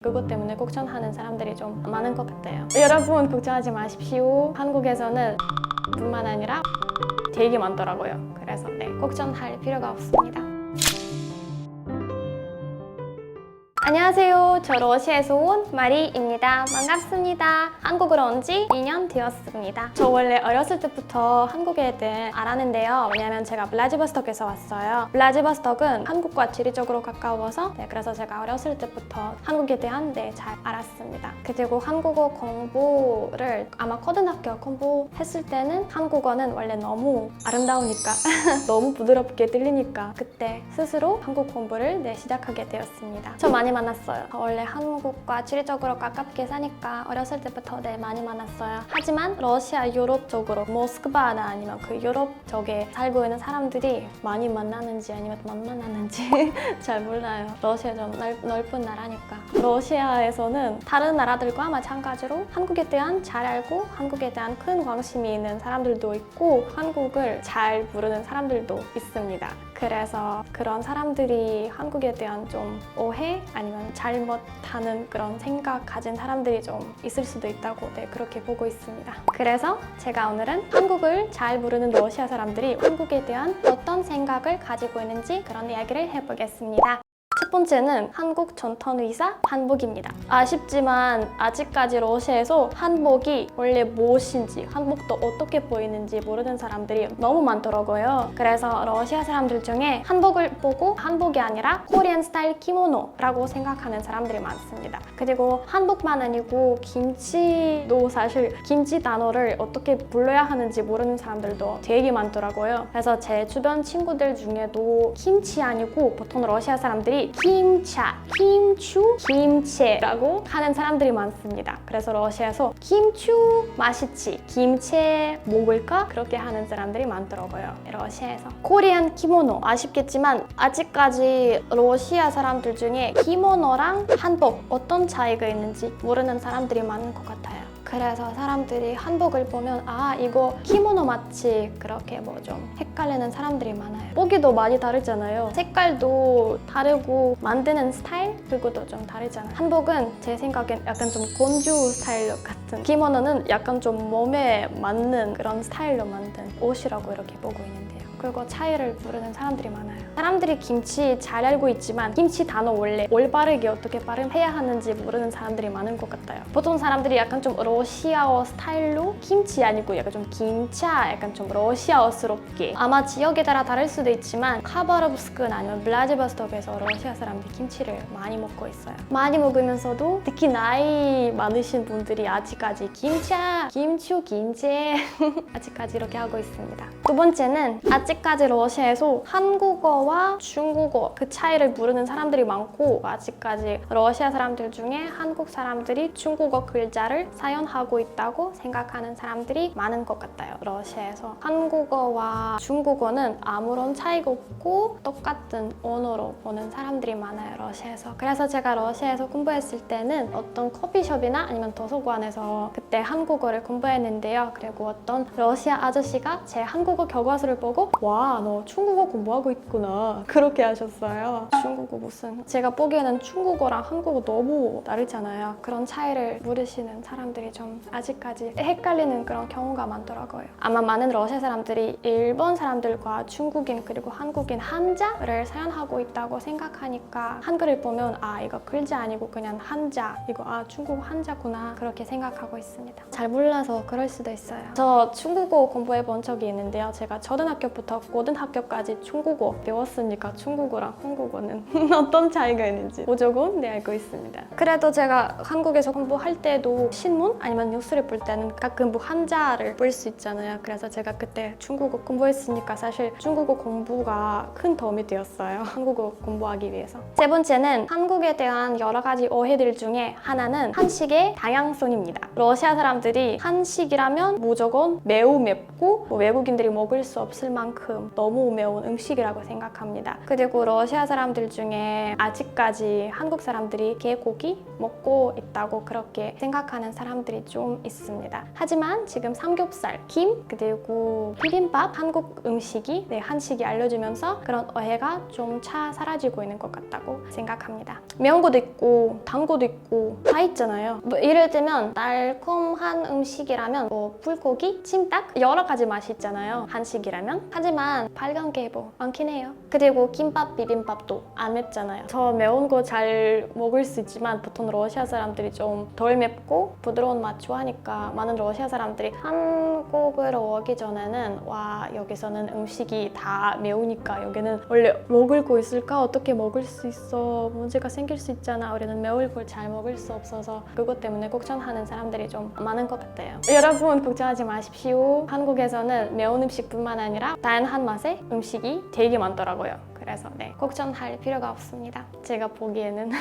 그것 때문에 걱정하는 사람들이 좀 많은 것 같아요. 여러분 걱정하지 마십시오. 한국에서는 뿐만 아니라 되게 많더라고요. 그래서 걱정할 필요가 없습니다. 안녕하세요. 저 러시아에서 온 마리입니다. 반갑습니다. 한국으로 온 지 2년 되었습니다. 저 원래 어렸을 때부터 한국에 대해 알았는데요. 왜냐면 제가 블라디보스톡에서 왔어요. 블라디보스톡은 한국과 지리적으로 가까워서 그래서 제가 어렸을 때부터 한국에 대한 잘 알았습니다. 그리고 한국어 공부를 아마 고등학교 공부했을 때는 한국어는 원래 너무 아름다우니까 너무 부드럽게 들리니까 그때 스스로 한국 공부를 시작하게 되었습니다. 저 많이 만났어요. 원래 한국과 지리적으로 가깝게 사니까 어렸을 때부터 많이 만났어요. 하지만 러시아 유럽 쪽으로 모스크바나 아니면 그 유럽 쪽에 살고 있는 사람들이 많이 만나는지 아니면 못 만나는지 잘 몰라요. 러시아 좀 넓은 나라니까. 러시아에서는 다른 나라들과 마찬가지로 한국에 대한 잘 알고 한국에 대한 큰 관심이 있는 사람들도 있고 한국을 잘 모르는 사람들도 있습니다. 그래서 그런 사람들이 한국에 대한 좀 오해 아니면 잘못하는 그런 생각 가진 사람들이 좀 있을 수도 있다고 그렇게 보고 있습니다. 그래서 제가 오늘은 한국을 잘 모르는 러시아 사람들이 한국에 대한 어떤 생각을 가지고 있는지 그런 이야기를 해보겠습니다. 첫 번째는 한국 전통 의사 한복입니다. 아쉽지만 아직까지 러시아에서 한복이 원래 무엇인지 한복도 어떻게 보이는지 모르는 사람들이 너무 많더라고요. 그래서 러시아 사람들 중에 한복을 보고 한복이 아니라 코리안 스타일 키모노라고 생각하는 사람들이 많습니다. 그리고 한복만 아니고 김치도 사실 김치 단어를 어떻게 불러야 하는지 모르는 사람들도 되게 많더라고요. 그래서 제 주변 친구들 중에도 김치 아니고 보통 러시아 사람들이 김차, 김추, 김채라고 하는 사람들이 많습니다. 그래서 러시아에서 김추 맛있지, 김채 먹을까? 그렇게 하는 사람들이 많더라고요. 러시아에서. 코리안 키모노 아쉽겠지만 아직까지 러시아 사람들 중에 키모노랑 한복 어떤 차이가 있는지 모르는 사람들이 많은 것 같아요. 그래서 사람들이 한복을 보면 아 이거 키모노 맞지? 그렇게 좀 헷갈리는 사람들이 많아요. 보기도 많이 다르잖아요. 색깔도 다르고 만드는 스타일 그것도 좀 다르잖아요. 한복은 제 생각엔 약간 좀 곤주 스타일 같은, 키모노는 약간 좀 몸에 맞는 그런 스타일로 만든 옷이라고 이렇게 보고 있는데요. 그리고 차이를 모르는 사람들이 많아요. 사람들이 김치 잘 알고 있지만 김치 단어 원래 올바르게 어떻게 발음해야 하는지 모르는 사람들이 많은 것 같아요. 보통 사람들이 약간 좀 러시아어 스타일로 김치 아니고 약간 좀 김차 약간 좀 러시아어스럽게 아마 지역에 따라 다를 수도 있지만 카바롭스크나 아니면 블라디보스톡에서 러시아 사람들이 김치를 많이 먹고 있어요. 많이 먹으면서도 특히 나이 많으신 분들이 아직까지 김차, 김추, 김제 아직까지 이렇게 하고 있습니다. 두 번째는 아직까지 러시아에서 한국어와 중국어 그 차이를 모르는 사람들이 많고 아직까지 러시아 사람들 중에 한국 사람들이 중국어 글자를 사용하고 있다고 생각하는 사람들이 많은 것 같아요. 러시아에서 한국어와 중국어는 아무런 차이가 없고 똑같은 언어로 보는 사람들이 많아요. 러시아에서. 그래서 제가 러시아에서 공부했을 때는 어떤 커피숍이나 아니면 도서관에서 그때 한국어를 공부했는데요. 그리고 어떤 러시아 아저씨가 제 한국어 교과서를 보고 와, 너 중국어 공부하고 있구나 그렇게 하셨어요. 중국어 무슨, 제가 보기에는 중국어랑 한국어 너무 다르잖아요. 그런 차이를 모르시는 사람들이 좀 아직까지 헷갈리는 그런 경우가 많더라고요. 아마 많은 러시아 사람들이 일본 사람들과 중국인 그리고 한국인 한자를 사용하고 있다고 생각하니까 한글을 보면 아 이거 글자 아니고 그냥 한자, 이거 아 중국 한자구나 그렇게 생각하고 있습니다. 잘 몰라서 그럴 수도 있어요. 저 중국어 공부해 본 적이 있는데요. 제가 초등학교부터 고등학교까지 중국어 배웠으니까 중국어랑 한국어는 어떤 차이가 있는지 무조건 알고 있습니다. 그래도 제가 한국에서 공부할 때도 신문 아니면 뉴스를 볼 때는 가끔 한자를 볼 수 있잖아요. 그래서 제가 그때 중국어 공부했으니까 사실 중국어 공부가 큰 도움이 되었어요. 한국어 공부하기 위해서. 세 번째는 한국에 대한 여러 가지 오해들 중에 하나는 한식의 다양성입니다. 러시아 사람들이 한식이라면 무조건 매우 맵고 외국인들이 먹을 수 없을 만큼 만큼 너무 매운 음식이라고 생각합니다. 그리고 러시아 사람들 중에 아직까지 한국 사람들이 개고기 먹고 있다고 그렇게 생각하는 사람들이 좀 있습니다. 하지만 지금 삼겹살, 김, 그리고 비빔밥, 한국 음식이 한식이 알려주면서 그런 오해가 좀 사라지고 있는 것 같다고 생각합니다. 매운 것도 있고 단 것도 있고 다 있잖아요. 뭐 예를 들면 달콤한 음식이라면 뭐 불고기, 찜닭 여러 가지 맛이 있잖아요. 한식이라면. 하지만 빨간 게 뭐 많긴 해요. 그리고 김밥, 비빔밥도 안 맵잖아요. 저 매운 거 잘 먹을 수 있지만 보통 러시아 사람들이 좀 덜 맵고 부드러운 맛 좋아하니까 많은 러시아 사람들이 한국으로 오기 전에는 와 여기서는 음식이 다 매우니까 여기는 원래 먹을 거 있을까? 어떻게 먹을 수 있어? 문제가 생길 수 있잖아. 우리는 매울 걸 잘 먹을 수 없어서 그것 때문에 걱정하는 사람들이 좀 많은 것 같아요. 여러분 걱정하지 마십시오. 한국에서는 매운 음식뿐만 아니라 다양한 맛의 음식이 되게 많더라고요. 그래서 걱정할 필요가 없습니다. 제가 보기에는.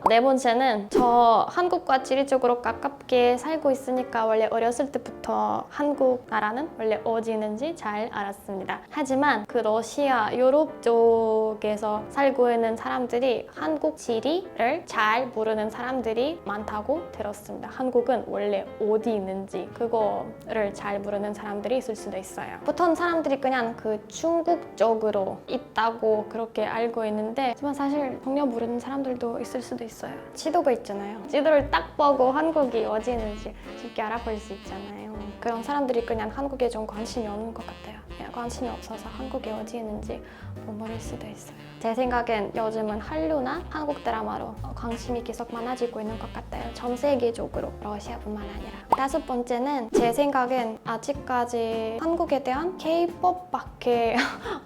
네 번째는 저 한국과 지리적으로 가깝게 살고 있으니까 원래 어렸을 때부터 한국 나라는 원래 어디 있는지 잘 알았습니다. 하지만 그 러시아, 유럽 쪽에서 살고 있는 사람들이 한국 지리를 잘 모르는 사람들이 많다고 들었습니다. 한국은 원래 어디 있는지 그거를 잘 모르는 사람들이 있을 수도 있어요. 보통 사람들이 그냥 그 중국 쪽으로 있다고 그렇게 알고 있는데 하지만 사실 전혀 모르는 사람들도 있을 수도 있어요. 지도가 있잖아요. 지도를 딱 보고 한국이 어디 있는지 쉽게 알아볼 수 있잖아요. 그런 사람들이 그냥 한국에 좀 관심이 없는 것 같아요. 그냥 관심이 없어서 한국이 어디 있는지 못 모를 수도 있어요. 제 생각엔 요즘은 한류나 한국 드라마로 관심이 계속 많아지고 있는 것 같아요. 전 세계적으로 러시아뿐만 아니라. 다섯 번째는 제 생각엔 아직까지 한국에 대한 K-POP밖에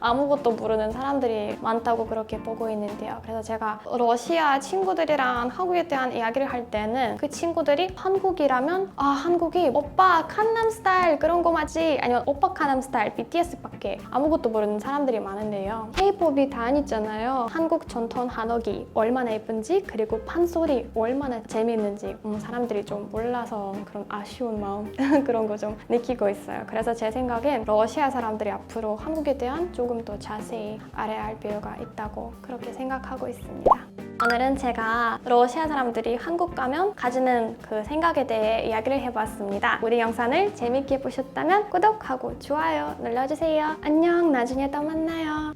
아무것도 모르는 사람들이 많다고 그렇게 보고 있는데요. 그래서 제가 러시아 친구들이랑 한국에 대한 이야기를 할 때는 그 친구들이 한국이라면 한국이 오빠 강남 스타일 그런 거 맞지? 아니면 오빠 강남 스타일 BTS밖에 아무것도 모르는 사람들이 많은데요. K-POP이 다 있잖아요. 한국 전통 한옥이 얼마나 예쁜지 그리고 판소리 얼마나 재미있는지 사람들이 좀 몰라서 그런 아쉬운 마음 그런 거 좀 느끼고 있어요. 그래서 제 생각엔 러시아 사람들이 앞으로 한국에 대한 조금 더 자세히 알아야 할 필요가 있다고 그렇게 생각하고 있습니다. 오늘은 제가 러시아 사람들이 한국 가면 가지는 그 생각에 대해 이야기를 해봤습니다. 우리 영상을 재밌게 보셨다면 구독하고 좋아요 눌러주세요. 안녕, 나중에 또 만나요.